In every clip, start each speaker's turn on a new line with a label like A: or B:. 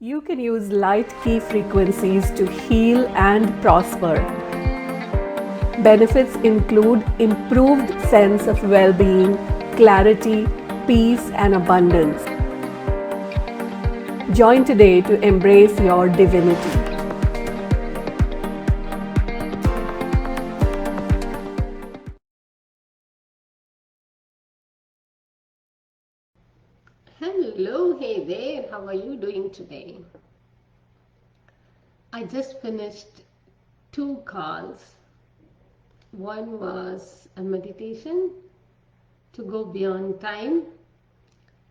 A: You can use light key frequencies to heal and prosper. Benefits include improved sense of well-being, clarity, peace, and abundance. Join today to embrace your divinity.
B: Hello, hey there, how are you doing today? I just finished 2 calls. One was a meditation to go beyond time,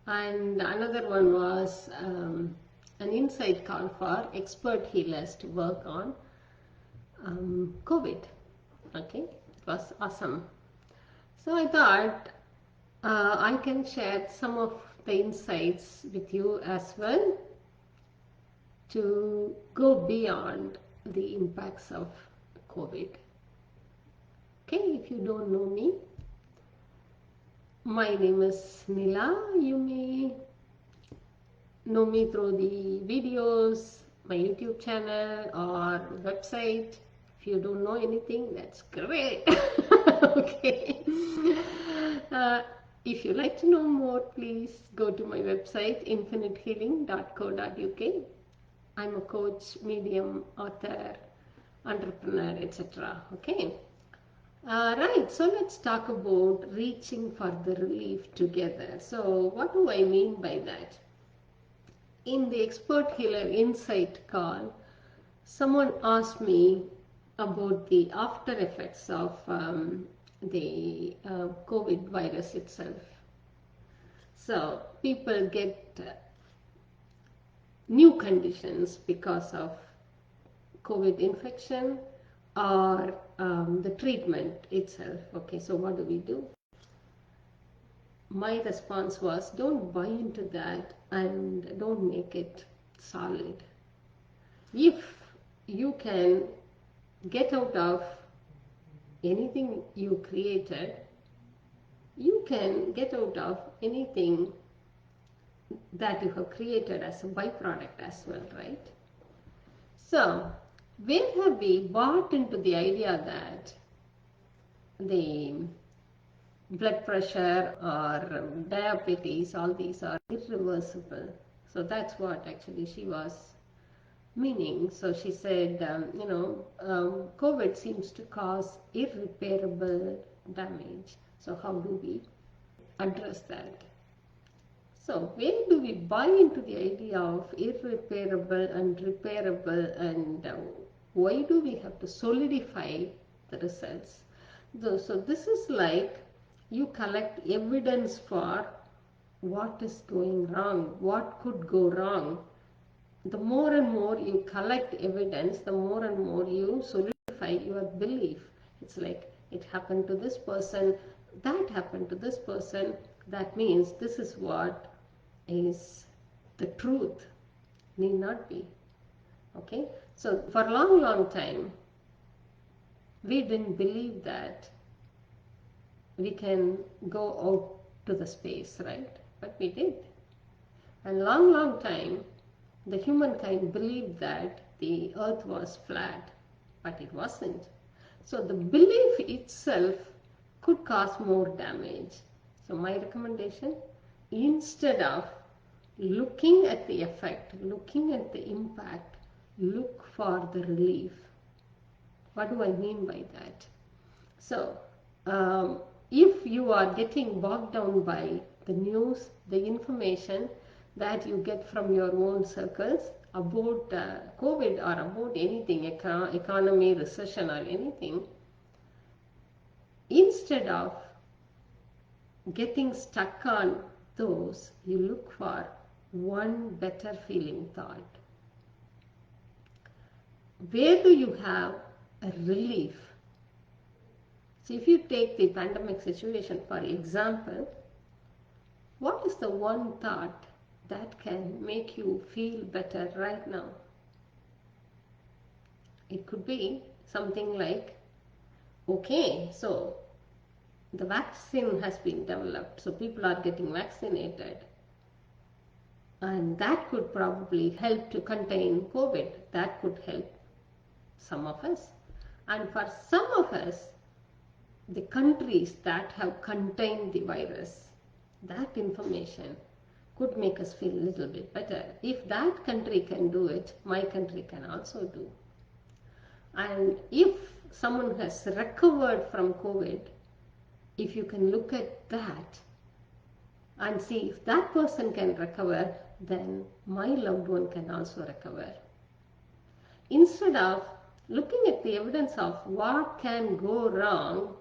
B: and another one was an insight call for expert healers to work on COVID. Okay, it was awesome. So I thought I can share some of the insights with you as well to go beyond the impacts of COVID. Okay, if you don't know me, my name is Nila. You may know me through the videos, my YouTube channel or website. If you don't know anything, that's great. Okay. If you like to know more, please go to my website infinitehealing.co.uk. I'm a coach, medium, author, entrepreneur, etc. Okay. Right, so let's talk about reaching for the relief together. So what do I mean by that? In the expert healer insight call, someone asked me about the after effects of the COVID virus itself. So people get new conditions because of COVID infection or the treatment itself. Okay, so what do we do? My response was, don't buy into that and don't make it solid. If you can get out of anything you created, you can get out of anything that you have created as a byproduct as well, right? So, where have we bought into the idea that the blood pressure or diabetes, all these are irreversible? So that's what actually she was meaning. So she said, COVID seems to cause irreparable damage. So how do we address that? So where do we buy into the idea of irreparable and repairable, and why do we have to solidify the results? So this is like you collect evidence for what is going wrong, what could go wrong. The more and more you collect evidence, the more and more you solidify your belief. It's like, it happened to this person, that happened to this person, that means this is what is the truth. Need not be. Okay, so for a long time we didn't believe that we can go out to the space, right? But we did. And long time the humankind believed that the earth was flat, but it wasn't. So the belief itself could cause more damage. So my recommendation, instead of looking at the effect, looking at the impact, look for the relief. What do I mean by that? So if you are getting bogged down by the news, the information that you get from your own circles about COVID or about anything, economy, recession or anything, instead of getting stuck on those, you look for one better feeling thought. Where do you have a relief? So if you take the pandemic situation for example, what is the one thought that can make you feel better right now? It could be something like, okay, so the vaccine has been developed, so people are getting vaccinated. And that could probably help to contain COVID. That could help some of us. And for some of us, the countries that have contained the virus, that information could make us feel a little bit better. If that country can do it, my country can also do. And if someone has recovered from COVID, if you can look at that and see if that person can recover, then my loved one can also recover. Instead of looking at the evidence of what can go wrong,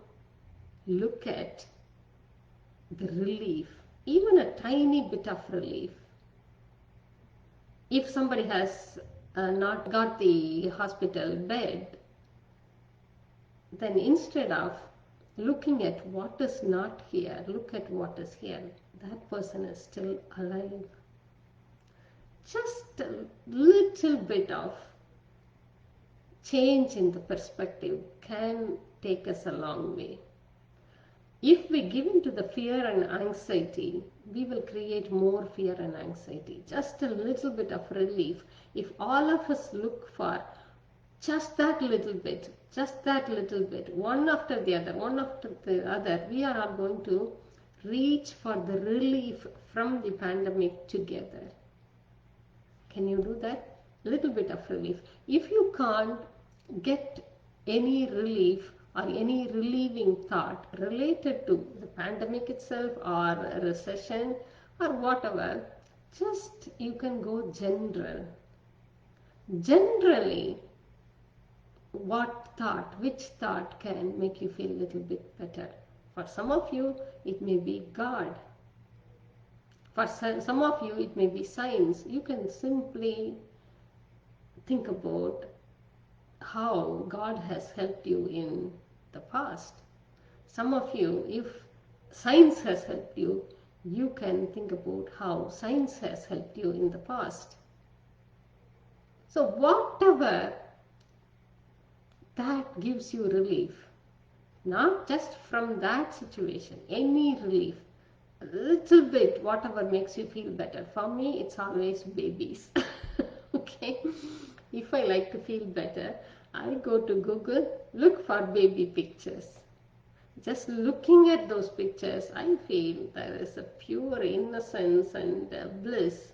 B: look at the relief, even a tiny bit of relief. If somebody has not got the hospital bed, then instead of looking at what is not here, look at what is here. That person is still alive. Just a little bit of change in the perspective can take us a long way. If we give in to the fear and anxiety, we will create more fear and anxiety. Just a little bit of relief. If all of us look for just that little bit, one after the other, we are all going to reach for the relief from the pandemic together. Can you do that? Little bit of relief. If you can't get any relief or any relieving thought related to the pandemic itself or a recession or whatever, just you can go general. Generally, which thought can make you feel a little bit better? For some of you, it may be God. For some of you, it may be science. You can simply think about how God has helped you in the past. Some of you, if science has helped you, you can think about how science has helped you in the past. So whatever that gives you relief, not just from that situation, any relief, a little bit, whatever makes you feel better. For me, it's always babies. Okay, if I like to feel better, I go to Google, look for baby pictures. Just looking at those pictures, I feel there is a pure innocence and bliss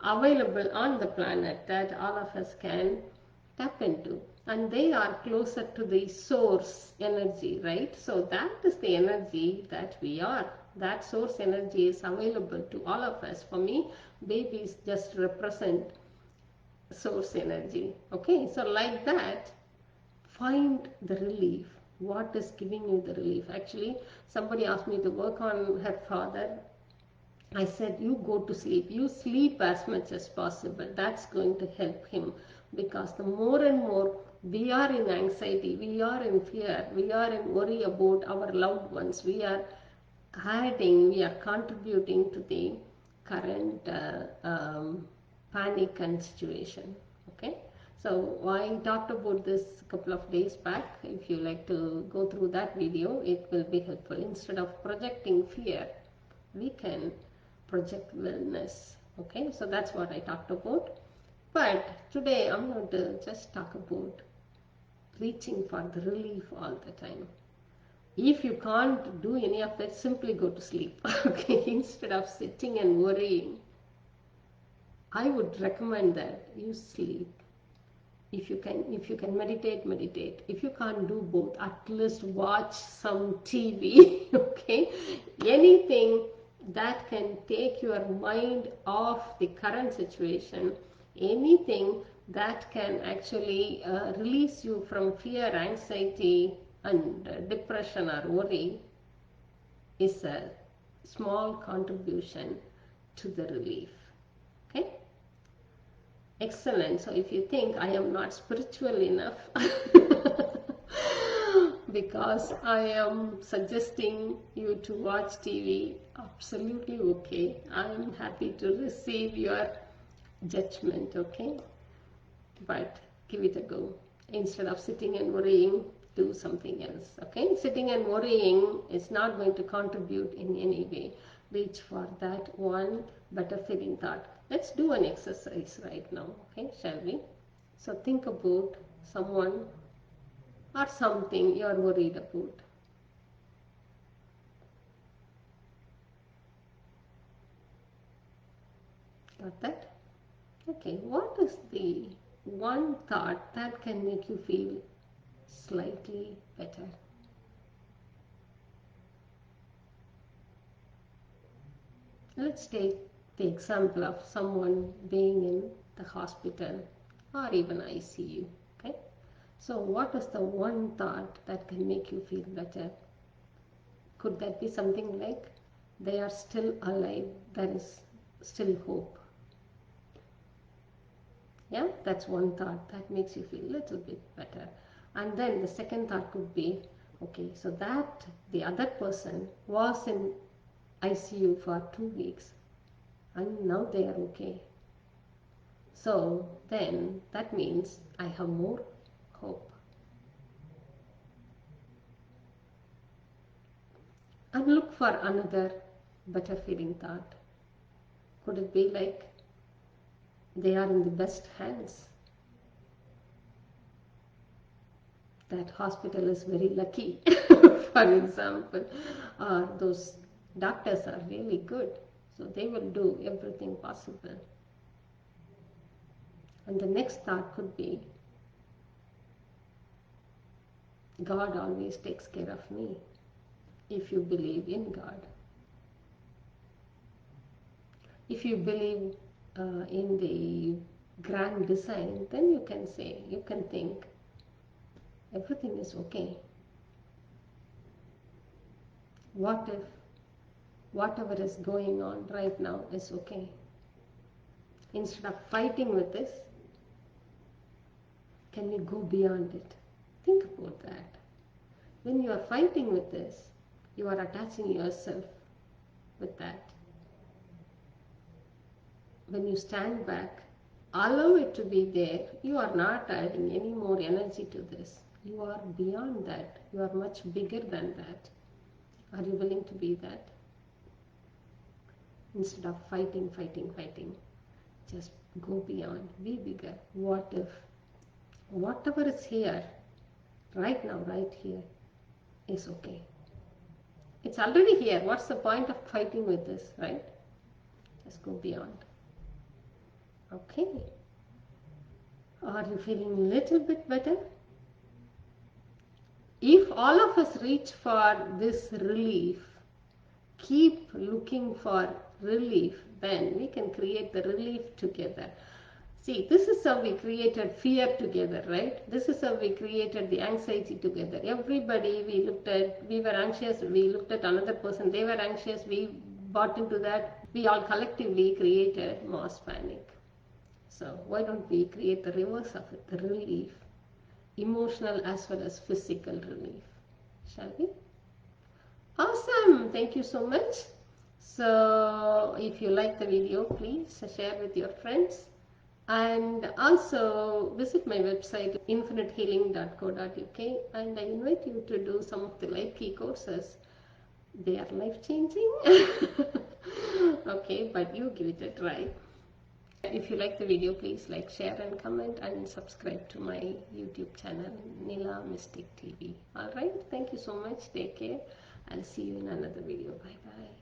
B: available on the planet that all of us can tap into. And they are closer to the source energy, right? So that is the energy that we are. That source energy is available to all of us. For me, babies just represent source energy. Okay, so like that, find the relief. What is giving you the relief? Actually, somebody asked me to work on her father. I said, you go to sleep. You sleep as much as possible. That's going to help him, because the more and more we are in anxiety, we are in fear, we are in worry about our loved ones, we are contributing to the current panic and situation. Okay, so I talked about this a couple of days back. If you like to go through that video, it will be helpful. Instead of projecting fear, we can project wellness. Okay, so that's what I talked about. But today I'm going to just talk about reaching for the relief all the time. If you can't do any of that, simply go to sleep. Okay, instead of sitting and worrying, I would recommend that you sleep. If you can meditate, meditate. If you can't do both, at least watch some TV. Okay, anything that can take your mind off the current situation, anything that can actually release you from fear, anxiety, and depression or worry, is a small contribution to the relief. Okay, excellent. So if you think I am not spiritual enough because I am suggesting you to watch TV, absolutely okay. I am happy to receive your judgment. Okay, but give it a go. Instead of sitting and worrying, do something else. Okay, sitting and worrying is not going to contribute in any way. Reach for that one better feeling thought. Let's do an exercise right now, okay, shall we? So think about someone or something you are worried about. Got that? Okay, what is the one thought that can make you feel slightly better? Let's take the example of someone being in the hospital or even ICU. Okay, so what is the one thought that can make you feel better? Could that be something like they are still alive, there is still hope? Yeah, that's one thought that makes you feel a little bit better. And then the second thought could be, okay, so that the other person was in ICU for 2 weeks and now they are okay. So then that means I have more hope. And look for another better feeling thought. Could it be like they are in the best hands? That hospital is very lucky, for example, or those doctors are really good, so they will do everything possible. And the next thought could be, God always takes care of me, if you believe in God. If you believe in the grand design, then you can say, you can think, everything is okay. What if whatever is going on right now is okay? Instead of fighting with this, can we go beyond it? Think about that. When you are fighting with this, you are attaching yourself with that. When you stand back, allow it to be there, you are not adding any more energy to this. You are beyond that. You are much bigger than that. Are you willing to be that? Instead of fighting, just go beyond, be bigger. What if whatever is here, right now, right here, is okay? It's already here. What's the point of fighting with this, right? Just go beyond. Okay. Are you feeling a little bit better? If all of us reach for this relief, keep looking for relief, then we can create the relief together. See, this is how we created fear together, right? This is how we created the anxiety together. Everybody, we were anxious, we looked at another person, they were anxious, we bought into that. We all collectively created mass panic. So why don't we create the reverse of it, the relief, emotional as well as physical relief, shall we? Awesome, thank you so much. So if you like the video, please share with your friends, and also visit my website infinitehealing.co.uk, and I invite you to do some of the lightKey courses. They are life-changing. Okay, but you give it a try. If you like the video, please like, share and comment, and subscribe to my YouTube channel, Nila Mystic TV. Alright, thank you so much. Take care. I'll see you in another video. Bye bye.